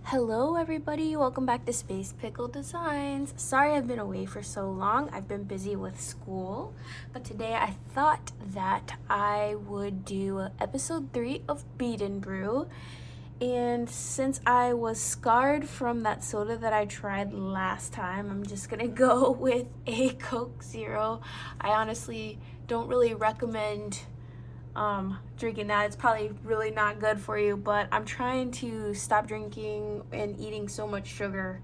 Hello everybody, welcome back to Space Pickle Designs. Sorry I've been away for so long. I've been busy with school, but today I thought that I would do episode 3 of Bead N Brew. And since I was scarred from that soda that I tried last time, I'm just gonna go with a Coke Zero. I honestly don't really recommend drinking that. It's probably really not good for you, but I'm trying to stop drinking and eating so much sugar.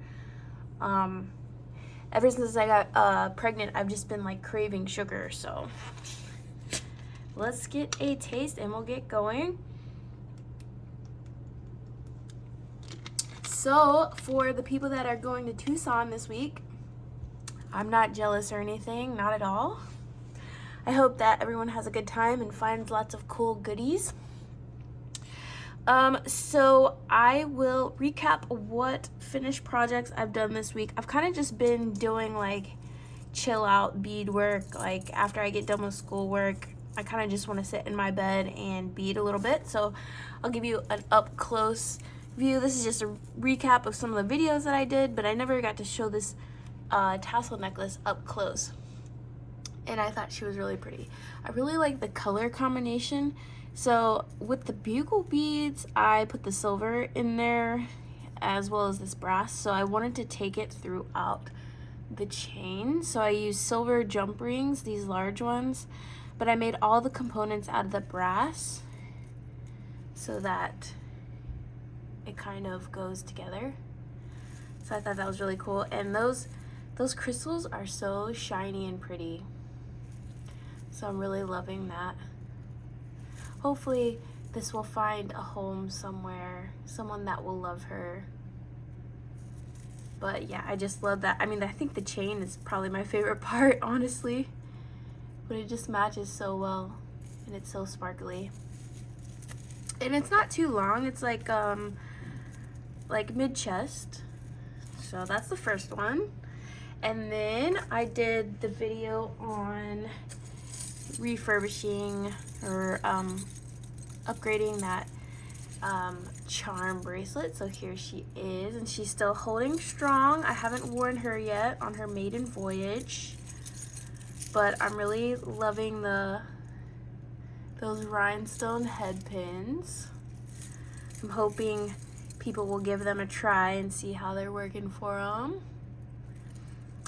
Ever since I got pregnant, I've just been like craving sugar. So let's get a taste and we'll get going. So for the people that are going to Tucson this week, I'm not jealous or anything, not at all. I hope that everyone has a good time and finds lots of cool goodies. So I will recap what finished projects I've done this week. I've kind of just been doing like chill out bead work. Like after I get done with schoolwork, I kind of just want to sit in my bed and bead a little bit. So I'll give you an up close view. This is just a recap of some of the videos that I did, but I never got to show this tassel necklace up close. And I thought she was really pretty. I really like the color combination. So with the bugle beads, I put the silver in there as well as this brass. So I wanted to take it throughout the chain. So I used silver jump rings, these large ones, but I made all the components out of the brass so that it kind of goes together. So I thought that was really cool. And those crystals are so shiny and pretty. So I'm really loving that. Hopefully this will find a home somewhere, someone that will love her. But yeah, I just love that. I mean, I think the chain is probably my favorite part, honestly. But it just matches so well and it's so sparkly. And it's not too long. It's like mid-chest. So that's the first one. And then I did the video on refurbishing or upgrading that charm bracelet. So here she is, and she's still holding strong. I haven't worn her yet on her maiden voyage, but I'm really loving those rhinestone head pins. I'm hoping people will give them a try and see how they're working for them.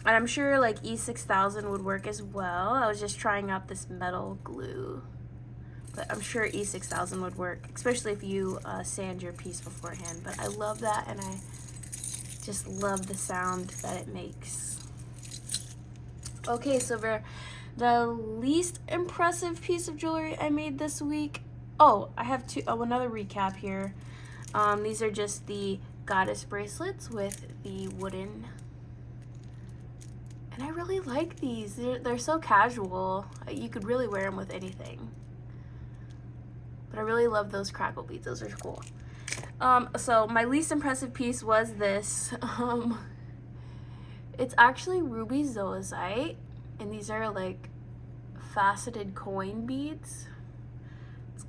And I'm sure like E6000 would work as well. I was just trying out this metal glue, but I'm sure E6000 would work, especially if you sand your piece beforehand. But I love that, and I just love the sound that it makes. Okay, so for the least impressive piece of jewelry I made this week, I have another recap here. These are just the goddess bracelets with the wooden. And I really like these. They're so casual. You could really wear them with anything. But I really love those crackle beads. Those are cool. So my least impressive piece was this. It's actually ruby zoisite. And these are like faceted coin beads. It's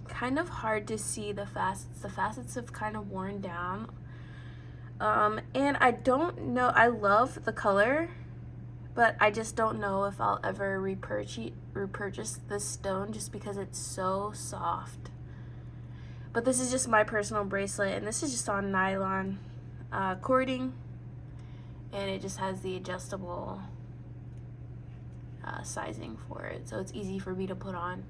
kind of hard to see the facets. The facets have kind of worn down. And I don't know, I love the color, but I just don't know if I'll ever repurchase this stone just because it's so soft. But this is just my personal bracelet, and this is just on nylon cording, and it just has the adjustable sizing for it, so it's easy for me to put on.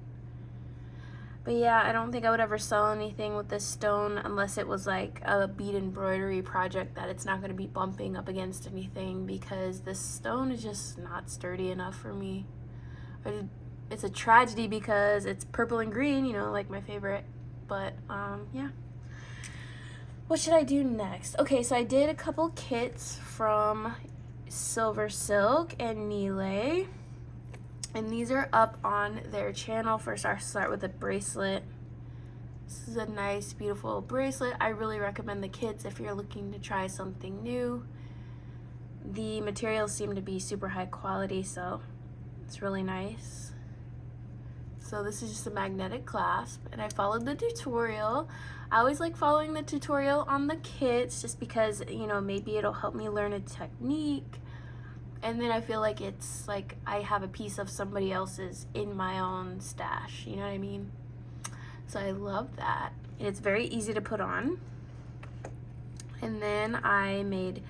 But yeah, I don't think I would ever sell anything with this stone unless it was like a bead embroidery project that it's not going to be bumping up against anything, because this stone is just not sturdy enough for me. It's a tragedy because it's purple and green, you know, like my favorite. But yeah. What should I do next? Okay, so I did a couple kits from Silver Silk and Nile. And these are up on their channel. First, I'll start with the bracelet. This is a nice, beautiful bracelet. I really recommend the kits if you're looking to try something new. The materials seem to be super high quality, so it's really nice. So this is just a magnetic clasp, and I followed the tutorial. I always like following the tutorial on the kits just because, you know, maybe it'll help me learn a technique. And then I feel like it's like I have a piece of somebody else's in my own stash, you know what I mean? So I love that. And it's very easy to put on. And then I made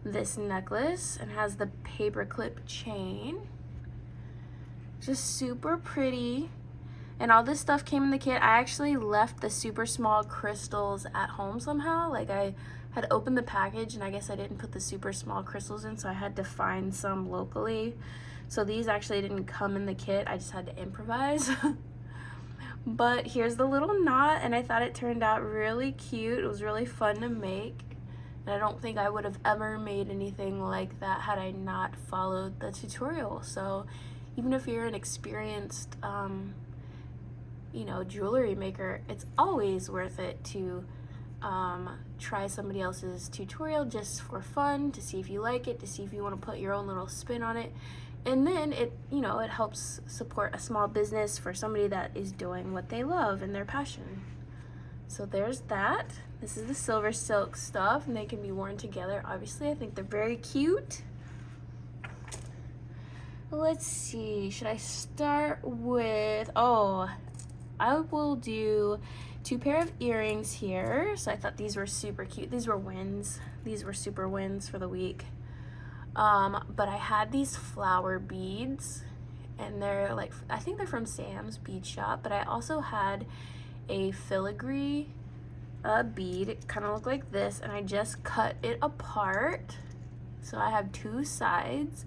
this necklace and has the paperclip chain. Just super pretty. And all this stuff came in the kit. I actually left the super small crystals at home somehow. Like I had opened the package and I guess I didn't put the super small crystals in, so I had to find some locally. So these actually didn't come in the kit. I just had to improvise. But here's the little knot, and I thought it turned out really cute. It was really fun to make. And I don't think I would have ever made anything like that had I not followed the tutorial. So even if you're an experienced you know, jewelry maker, it's always worth it to try somebody else's tutorial just for fun, to see if you like it, to see if you want to put your own little spin on it. And then it, you know, it helps support a small business for somebody that is doing what they love and their passion. So there's that. This is the silver silk stuff, and they can be worn together. Obviously, I think they're very cute. Let's see, should I start with, I will do 2 pair of earrings here. So I thought these were super cute. These were wins. These were super wins for the week. But I had these flower beads, and they're like, I think they're from Sam's Bead Shop, but I also had a filigree bead. It kind of looked like this, and I just cut it apart. So I have 2 sides,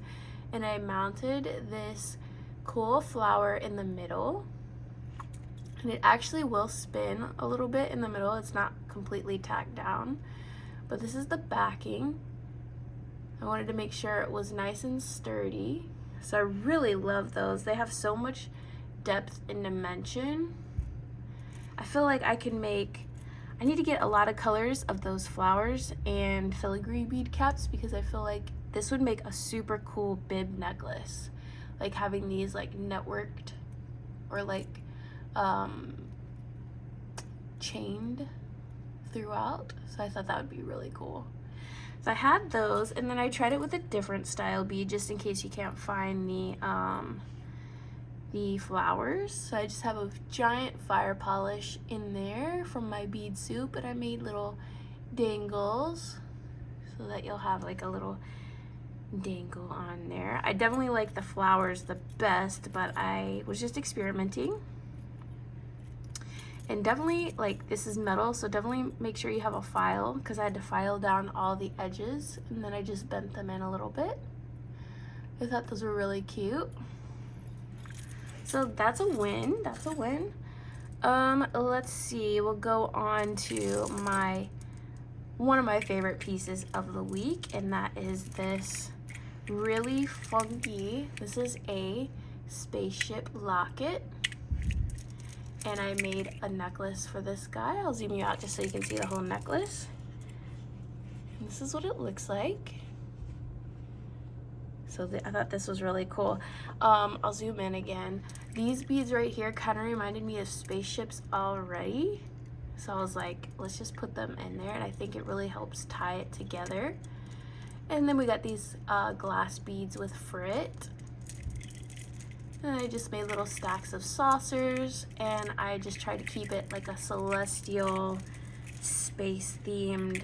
and I mounted this cool flower in the middle. And it actually will spin a little bit in the middle. It's not completely tacked down. But this is the backing. I wanted to make sure it was nice and sturdy. So I really love those. They have so much depth and dimension. I feel like I need to get a lot of colors of those flowers and filigree bead caps, because I feel like this would make a super cool bib necklace. Like having these like networked or like chained throughout. So I thought that would be really cool. So I had those, and then I tried it with a different style bead just in case you can't find the flowers. So I just have a giant fire polish in there from my bead soup, and I made little dangles so that you'll have like a little dangle on there. I definitely like the flowers the best, but I was just experimenting. And definitely, like, this is metal, so definitely make sure you have a file, because I had to file down all the edges, and then I just bent them in a little bit. I thought those were really cute. So that's a win. That's a win. Let's see. We'll go on to one of my favorite pieces of the week, and that is this really funky, this is a spaceship locket. And I made a necklace for this guy. I'll zoom you out just so you can see the whole necklace. And this is what it looks like. So I thought this was really cool. I'll zoom in again. These beads right here kind of reminded me of spaceships already. So I was like, let's just put them in there, and I think it really helps tie it together. And then we got these glass beads with frit. And I just made little stacks of saucers, and I just tried to keep it like a celestial space themed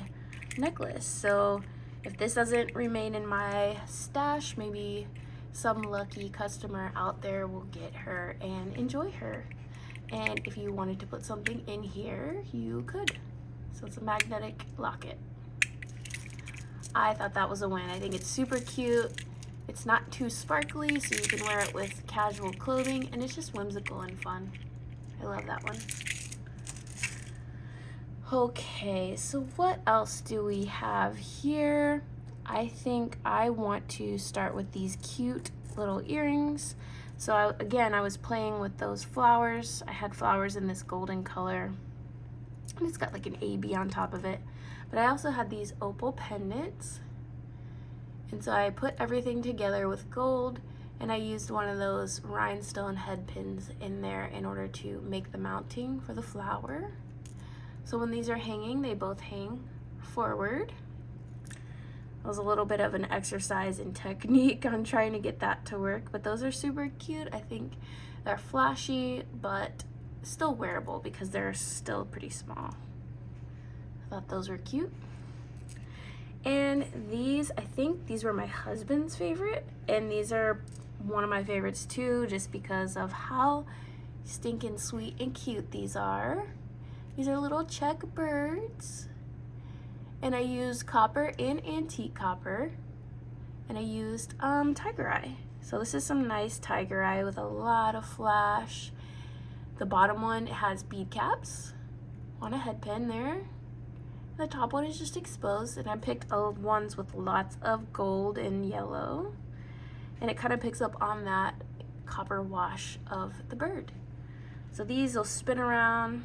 necklace. So if this doesn't remain in my stash, maybe some lucky customer out there will get her and enjoy her. And if you wanted to put something in here, you could. So it's a magnetic locket. I thought that was a win. I think it's super cute. It's not too sparkly, so you can wear it with casual clothing, and it's just whimsical and fun. I love that one. Okay, so what else do we have here? I think I want to start with these cute little earrings. So again, I was playing with those flowers. I had flowers in this golden color, and it's got like an AB on top of it. But I also had these opal pendants. And so I put everything together with gold, And I used one of those rhinestone head pins in there in order to make the mounting for the flower. So when these are hanging, they both hang forward. It was a little bit of an exercise in technique on trying to get that to work, but those are super cute. I think they're flashy, but still wearable because they're still pretty small. I thought those were cute. And these, I think these were my husband's favorite, and these are one of my favorites too, just because of how stinking sweet and cute these are. These are little Czech birds, and I used copper and antique copper, and I used tiger eye. So this is some nice tiger eye with a lot of flash. The bottom one has bead caps on a head pin there. The top one is just exposed, and I picked ones with lots of gold and yellow, and it kind of picks up on that copper wash of the bird. So these will spin around,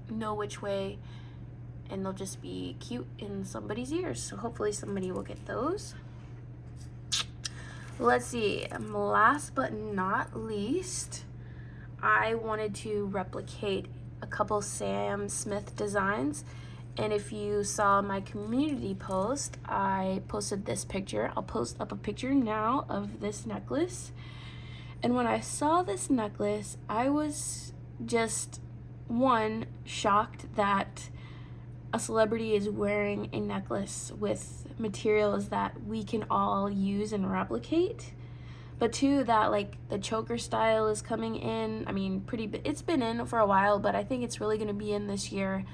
know which way, and they'll just be cute in somebody's ears. So hopefully somebody will get those. Let's see, last but not least, I wanted to replicate a couple Sam Smith designs, and if you saw my community post, I posted this picture. I'll post up a picture now of this necklace. And when I saw this necklace, I was just, one, shocked that a celebrity is wearing a necklace with materials that we can all use and replicate. But two, that like the choker style is coming in. I mean, it's been in for a while, but I think it's really gonna be in this year.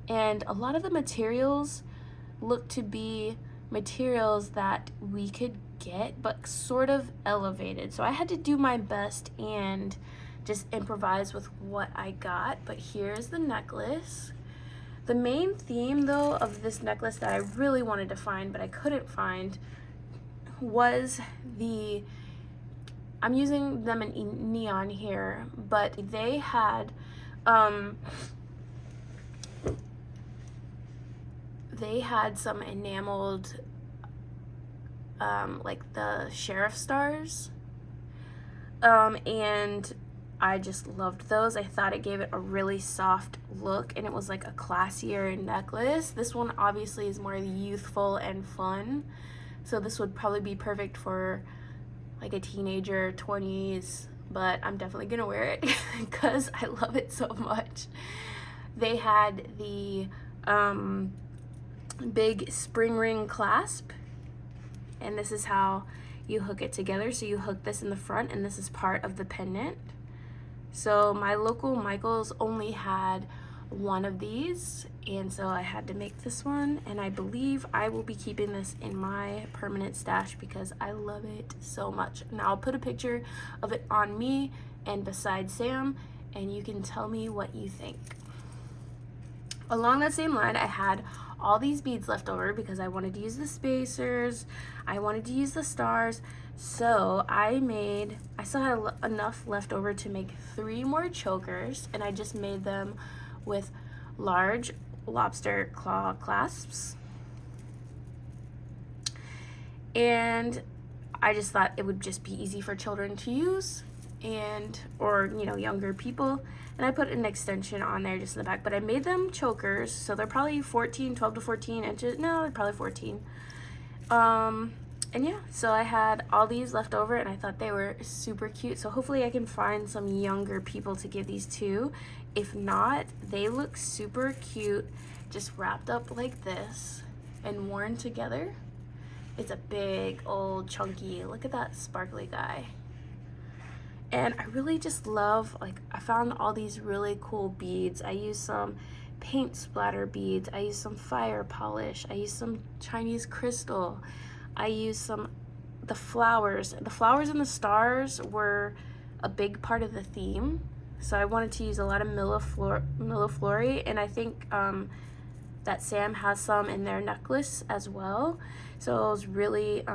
And a lot of the materials look to be materials that we could get, but sort of elevated. So I had to do my best and just improvise with what I got. But here's the necklace. The main theme though of this necklace that I really wanted to find, but I couldn't find, was I'm using them in neon here, but they had some enameled like the sheriff stars, and I just loved those. I thought it gave it a really soft look, and it was like a classier necklace. This one obviously is more youthful and fun, so this would probably be perfect for like a teenager, 20s, but I'm definitely gonna wear it because I love it so much. They had the big spring ring clasp, and this is how you hook it together. So you hook this in the front, and this is part of the pendant. So my local Michael's only had one of these, and so I had to make this one, and I believe I will be keeping this in my permanent stash because I love it so much. Now I'll put a picture of it on me and beside Sam, and you can tell me what you think. Along that same line, I had all these beads left over because I wanted to use the spacers, I wanted to use the stars, so I still had enough left over to make 3 more chokers, and I just made them with large lobster claw clasps. And I just thought it would just be easy for children to use, or younger people, and I put an extension on there just in the back, but I made them chokers, so they're probably 12 to 14 inches. No, they're probably 14. And yeah, so I had all these left over, and I thought they were super cute, so hopefully I can find some younger people to give these to. If not, they look super cute just wrapped up like this and worn together. It's a big old chunky, look at that sparkly guy. And I really just love, I found all these really cool beads. I used some paint splatter beads, I used some fire polish, I used some Chinese crystal, I used the flowers. The flowers and the stars were a big part of the theme, so I wanted to use a lot of millefleur, and I think that Sam has some in their necklace as well. So I was really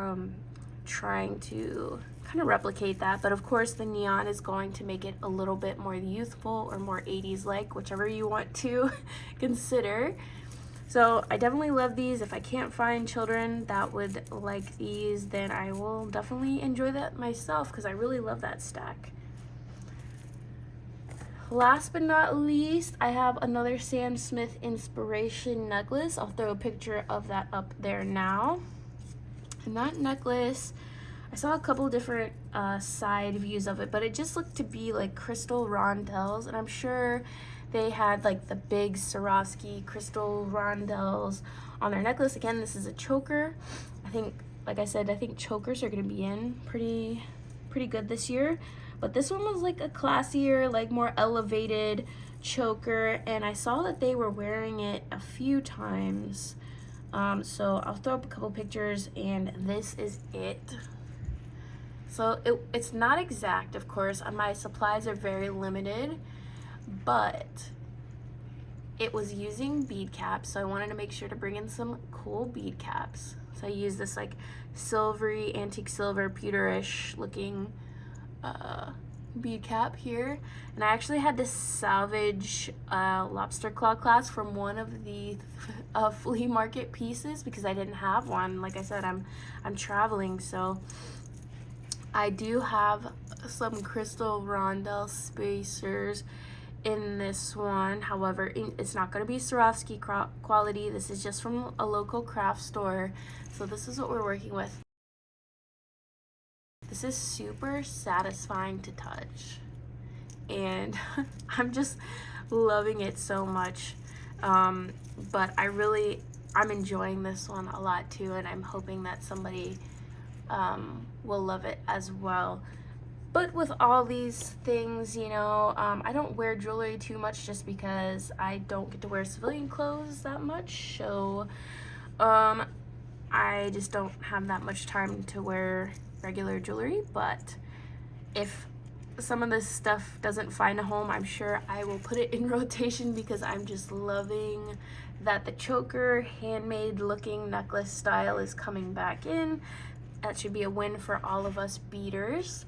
trying to kind of replicate that, but of course the neon is going to make it a little bit more youthful or more 80s like, whichever you want to consider. So I definitely love these. If I can't find children that would like these, then I will definitely enjoy that myself because I really love that stack. Last but not least, I have another Sam Smith inspiration necklace. I'll throw a picture of that up there now. And that necklace, I saw a couple different side views of it, but it just looked to be like crystal rondelles, and I'm sure they had like the big Swarovski crystal rondelles on their necklace. Again, this is a choker. I think, like I said, I think chokers are gonna be in pretty good this year, but this one was like a classier, like more elevated choker, and I saw that they were wearing it a few times. So I'll throw up a couple pictures, and this is it. So it's not exact, of course. My supplies are very limited, but it was using bead caps, so I wanted to make sure to bring in some cool bead caps. So I used this like silvery, antique silver, pewterish looking bead cap here, and I actually had this salvage lobster claw clasp from one of the flea market pieces because I didn't have one. Like I said, I'm traveling, so I do have some crystal rondelle spacers in this one. However, it's not going to be Swarovski quality. This is just from a local craft store, so this is what we're working with. This is super satisfying to touch, and I'm just loving it so much. But I'm enjoying this one a lot too, and I'm hoping that somebody will love it as well. But with all these things, you know, I don't wear jewelry too much just because I don't get to wear civilian clothes that much, so I just don't have that much time to wear regular jewelry. But if some of this stuff doesn't find a home, I'm sure I will put it in rotation because I'm just loving that the choker handmade looking necklace style is coming back in. That should be a win for all of us beaders.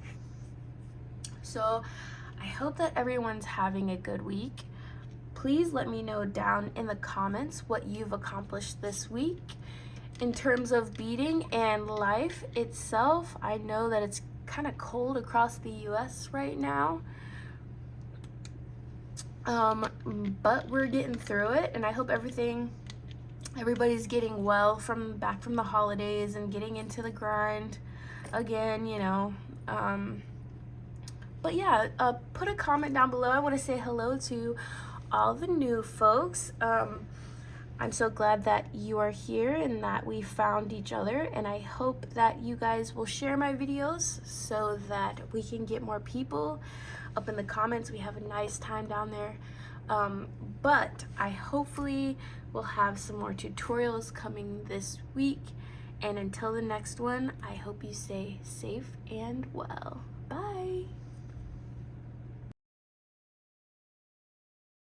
So I hope that everyone's having a good week. Please let me know down in the comments what you've accomplished this week in terms of beading and life itself. I know that it's kind of cold across the US right now, but we're getting through it, and I hope everybody's getting well back from the holidays and getting into the grind again, you know. But yeah, put a comment down below. I want to say hello to all the new folks. I'm so glad that you are here and that we found each other, and I hope that you guys will share my videos so that we can get more people up in the comments. We have a nice time down there. But I hopefully will have some more tutorials coming this week, and until the next one, I hope you stay safe and well. Bye.